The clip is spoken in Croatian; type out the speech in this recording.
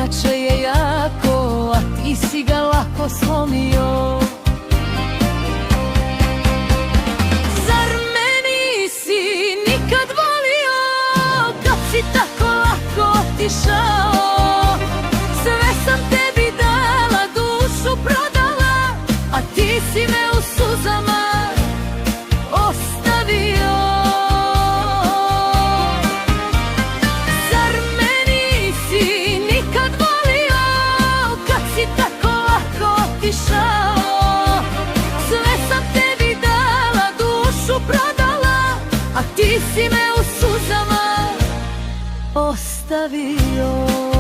inače je jako, a ti si ga lako slomio. Zar me nisi nikad volio, kad si tako lako otišao? Sve sam tebi dala, dušu prodala, a ti si me u suzama ostavio. Zar me nisi nikad volio, kad si tako lako otišao? Sve sam tebi dala, dušu prodala, a ti si me u suzama ostavio.